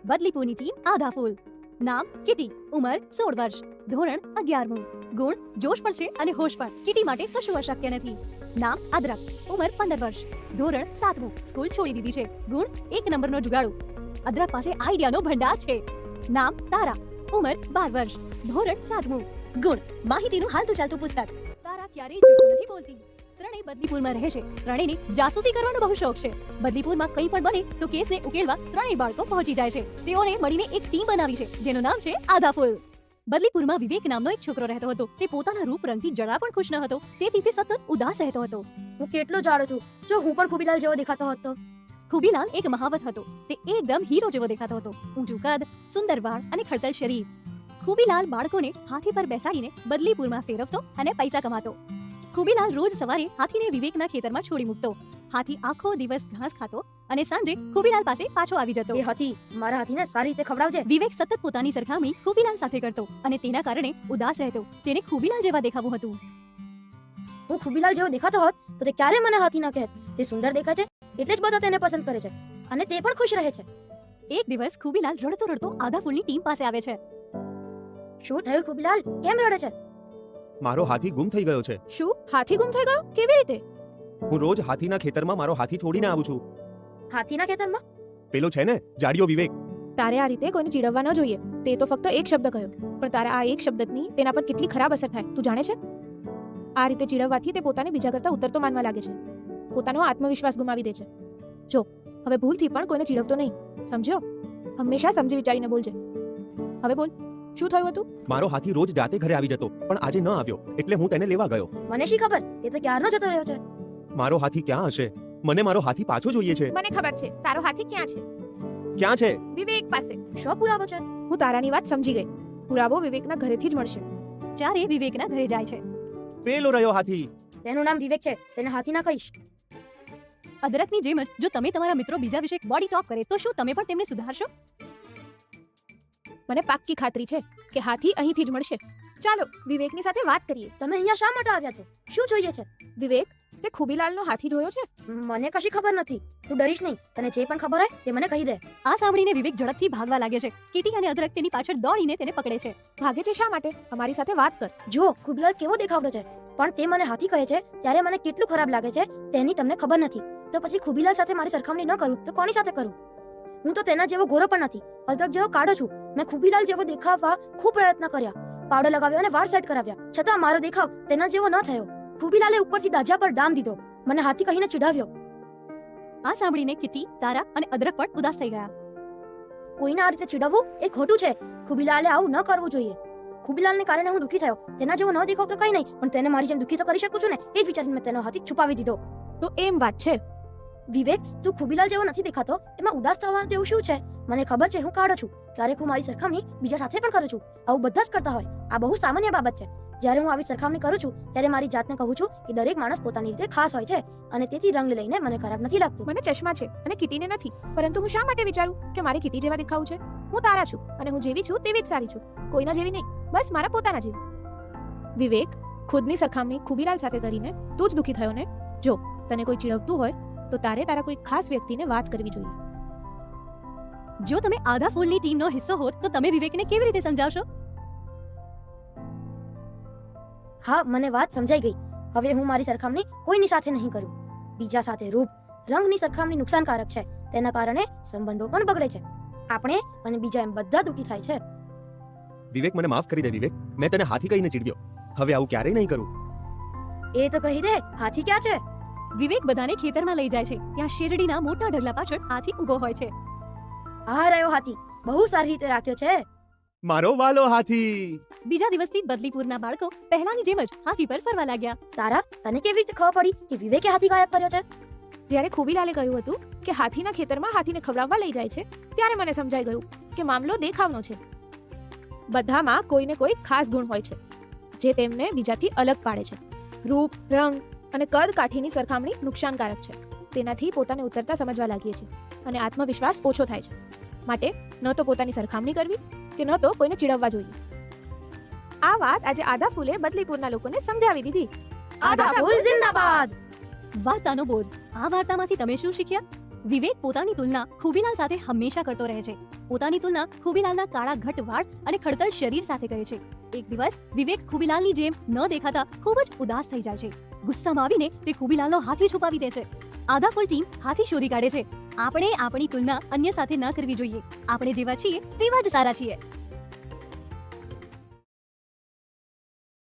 બદલીપુરની team આધા ફૂલ. નામ kitty, ઉંમર 16 વર્ષ, ધોરણ 11મું, ગુણ જોશ પર છે અને હોશ પર. કિટી માટે કશું અશક્ય નથી. નામ અદરક, ઉંમર 15 વર્ષ, ધોરણ 7મું, સ્કૂલ છોડી દીધી છે. ગુણ 1 નંબરનો જુગાડો. અદરક પાસે આઈડિયાનો ભંડાર છે. નામ તારા, ઉંમર 12 વર્ષ, ધોરણ 7મું, ગુણ માહિતીનું હાલતું ચાલતું પુસ્તક. તારા ક્યારેય જૂઠું નથી બોલતી. ત્રણેય બદલીપુરમાં રહે છે. ત્રણેયને જાસૂસી કરવાનો બહુ શોખ છે. બદલીપુરમાં કંઈ પણ બને તો કેસને ઉકેલવા ત્રણેય બાળકો પહોંચી જાય છે. તેઓને મળીને એક ટીમ બનાવી છે જેનું નામ છે આધા ફૂલ. બદલીપુરમાં વિવેક નામનો એક છોકરો રહેતો હતો. તે પોતાના રૂપ રંગથી જરા પણ ખુશ ન હતો. તેથી તે સતત ઉદાસ રહેતો હતો. હું કેટલો જાડો છું. જો હું પણ ખુબીલાલ જેવો દેખાતો હોત તો. ખુબીલાલ એક મહાવત હતો. તે એકદમ હીરો જેવો દેખાતો હતો. ઊંચું કદ, સુંદર વાળ અને ખડતલ શરીર. ખુબીલાલ બાળકોને હાથી પર બેસાડીને બદલીપુરમાં ફેરવતો અને પૈસા કમાતો. ખુબીલાલ રોજ સવારે હાથીને વિવેકના ખેતરમાં છોડી મૂકતો. હાથી આખો દિવસ ઘાસ ખાતો અને સાંજે ખુબીલાલ પાસે પાછો આવી જતો. એ હાથી, મારા હાથીને સારી રીતે ખવડાવજે. વિવેક સતત પોતાની સરખામણી ખુબીલાલ સાથે કરતો અને તેના કારણે ઉદાસ રહેતો. તેને ખુબીલાલ જેવા દેખાવું હતું. હું ખુબીલાલ જેવો દેખાતો હોત તો તે ક્યારે મને હાથી ન કહેત. તે સુંદર દેખાય છે એટલે જ બધા તેને પસંદ કરે છે અને તે પણ ખુશ રહે છે. એક દિવસ ખુબીલાલ રડતો રડતો આધા ફૂલની ટીમ પાસે આવે છે. શું થયું ખુબીલાલ? કેમ રડે છે? મારો હાથી ગુમ થઈ ગયો છે. શું? હાથી ગુમ થઈ ગયો? કેવી રીતે? હું રોજ હાથીના ખેતરમાં મારો હાથી છોડીને આવું છું. હાથીના ખેતરમાં? પેલો છે ને જાડિયો વિવેક. તારે આ રીતે કોઈને ચીડવવા ન જોઈએ. તે તો ફક્ત એક શબ્દ કહ્યો, પણ તારા આ એક શબ્દની તેના પર કેટલી ખરાબ અસર થાય તું જાણે છે? આ રીતે ચીડવવાથી તે પોતાને બીજા કરતા ઉતરતો માનવા લાગે છે. પોતાનો આત્મવિશ્વાસ ગુમાવી દે છે. જો હવે ભૂલથી પણ કોઈને ચીડવતો નહીં, સમજ્યો? હંમેશા સમજી વિચારીને બોલજે. હવે બોલ, શું થયું હતું? મારો હાથી રોજ જાતે ઘરે આવી જતો પણ આજે ન આવ્યો એટલે હું તેને લેવા ગયો. મને શી ખબર, તે તો ક્યારનો જતો રહ્યો છે. મારો હાથી ક્યાં હશે? મને મારો હાથી પાછો જોઈએ છે. મને ખબર છે તારો હાથી ક્યાં છે. ક્યાં છે? વિવેક પાસે. શો પુરાવો છે? હું તારાની વાત સમજી ગઈ. પુરાવો વિવેકના ઘરેથી જ મળશે. ચારે વિવેકના ઘરે જાય છે. પેલો રહ્યો હાથી. તેનું નામ વિવેક છે, તેને હાથી ના કહીશ. અદરકની જેમ જ જો તમે તમારા મિત્રો બીજા વિશે બોડી ટોક કરે તો શું તમે પણ તેમને સુધારશો? મને પાક્કી ખાતરી છે કે હાથી અહીંથી જ મળશે. ચાલો વિવેકની સાથે વાત કરીએ. તમે અહીંયા શા માટે આવ્યા છો? શું જોઈએ છે? વિવેક, તે ખુબીલાલનો હાથી જોયો છે? મને કશી ખબર નથી. તું ડરીશ નહીં. તને જે પણ ખબર હોય તે મને કહી દે. આ સાંભળીને વિવેક ઝડપથી ભાગવા લાગે છે. કિટી અને અદરક તેની પાછળ દોડીને તેને પકડે છે. ભાગે છે શા માટે? અમારી સાથે વાત કર. જો ખુબીલાલ કેવો દેખાવડો છે, પણ તે મને હાથી કહે છે ત્યારે મને કેટલું ખરાબ લાગે છે તેની તમને ખબર નથી. તો પછી ખુબીલાલ સાથે મારી સરખામણી ન કરું તો કોની સાથે કરું? હું તો તેના જેવો ગોરો પણ નથી, અદરક જેવો કાળો છું. મેં ખુબીલાલ જેવો દેખાવા ખૂબ પ્રયત્ન કર્યા, પાવડર લગાવ્યો અને વાળ સેટ કરાવ્યા, છતાં મારો દેખાવ તેના જેવો ન થયો. ખુબીલાલે ઉપરથી દાજા પર ડામ દીધો, મને હાથી કહીને ચીડાવ્યો. આ સાંભળીને કિટી, તારા અને અદરક પણ ઉદાસ થઈ ગયા. કોઈને આ રીતે ચીડવવું એ ખોટું છે. ખુબીલાલે આવું ન કરવું જોઈએ. ખુબીલાલને કારણે હું દુઃખી થયો. તેના જેવો ન દેખાવ તો કંઈ નહીં, પણ તેને મારી જેમ દુઃખી તો કરી શકું છું ને. એ જ વિચારીને મેં તેનો હાથી છુપાવી દીધો. તો એમ વાત છે. વિવેક, તું ખુબીલાલ જેવો નથી દેખાતો, એમાં ઉદાસ થવા જેવું શું છે? મને ખબર છે હું કાળો છું. ક્યારેક હું મારી સરખામણી બીજા સાથે પણ કરું છું. આવું બધા જ કરતા હોય. આ બહુ સામાન્ય બાબત છે. જ્યારે હું આવી સરખામણી કરું છું ત્યારે મારી જાતને કહું છું કે દરેક માણસ પોતાની રીતે ખાસ હોય છે અને તેથી રંગ લઈને મને ખરાબ નથી લાગતું. મને ચશ્મા છે અને કિટીને નથી, પરંતુ હું શા માટે વિચારું કે મારે કિટી જેવા દેખાવું છે? હું તારા છું અને હું જેવી છું તેવી જ સારી છું, કોઈના જેવી નહીં, બસ મારા પોતાના જેવી. વિવેક, ખુદની સરખામણી ખુબીલાલ સાથે કરીને તું જ દુઃખી થયો ને? જો તને કોઈ ચીડવતું હોય તો તારે તારા કોઈ ખાસ વ્યક્તિને વાત કરવી જોઈએ. જો તમે આધા ફૂલની ટીમનો હિસ્સો હોત તો તમે વિવેકને કેવી રીતે સમજાવશો? હા, મને વાત સમજાઈ ગઈ. હવે હું મારી સરખામણી કોઈની સાથે નહીં કરું. બીજા સાથે રૂપ, રંગની સરખામણી નુકસાનકારક છે. તેના કારણે સંબંધો પણ બગડે છે. આપણે અને બીજા એમ બધા દુઃખી થાય છે. વિવેક, મને માફ કરી દે વિવેક. મેં તને હાથી કહીને ચીડવ્યો. હવે આવું ક્યારેય નહીં કરું. એ તો કહી દે, હાથી ક્યાં છે? વિવેક બધાને ખેતરમાં લઈ જાય છે. ત્યાં શેરડીના મોટા ઢગલા પાછળ હાથી ઊભો હોય છે. આ રહ્યો હાથી, બહુ સારી રીતે રાખ્યો છે. મારો વાલો હાથી. બીજા દિવસથી બદલીપુરના બાળકો પહેલાની જેમ જ હાથી પર ફરવા લાગ્યા. તારા, તને કેવી રીતે ખબર પડી કે વિવેકે હાથી ગાયબ કર્યો છે? જ્યારે ખુબીલાલે કહ્યું હતું કે હાથીના ખેતરમાં હાથીને ખવડાવવા લઈ જાય છે, ત્યારે મને સમજાઈ ગયું કે મામલો દેખાવનો છે. બધામાં કોઈને કોઈ ખાસ ગુણ હોય છે જે તેમને બીજાથી અલગ પાડે છે. રૂપ, રંગ અને કદ કાઠીની સરખામણી નુકસાનકારક છે. તેનાથી પોતાને ઉતરતા સમજવા લાગીએ છીએ અને આત્મવિશ્વાસ ઓછો થાય છે. માટે ન તો પોતાની સરખામણી કરવી કે ન તો કોઈને ચીડવવા જોઈએ. આ વાત આજે આધા ફૂલે બદલીપુરના લોકોને સમજાવી દીધી. આધા ફૂલ જિંદાબાદ. વાર્તાનો બોધ. આ વાર્તામાંથી તમે શું શીખ્યા? વિવેક પોતાની તુલના ખુબીલાલ સાથે હંમેશા કરતો રહે છે. પોતાની તુલના ખુબીલાલના કાળા ઘટ વાળ અને ખડતલ શરીર સાથે કરે છે. એક દિવસ વિવેક ખુબીલાલની જેમ ન દેખાતા ખૂબ જ ઉદાસ થઈ જાય છે. ગુસ્સામાં આવીને તે ખુબીલાલનો હાથી છુપાવી દે છે. આધા ફૂલ ટીમ હાથી શોધી કાઢે છે. આપણે આપણી તુલના અન્ય સાથે ન કરવી જોઈએ. આપણે જેવા છીએ તેવા જ સારા છીએ.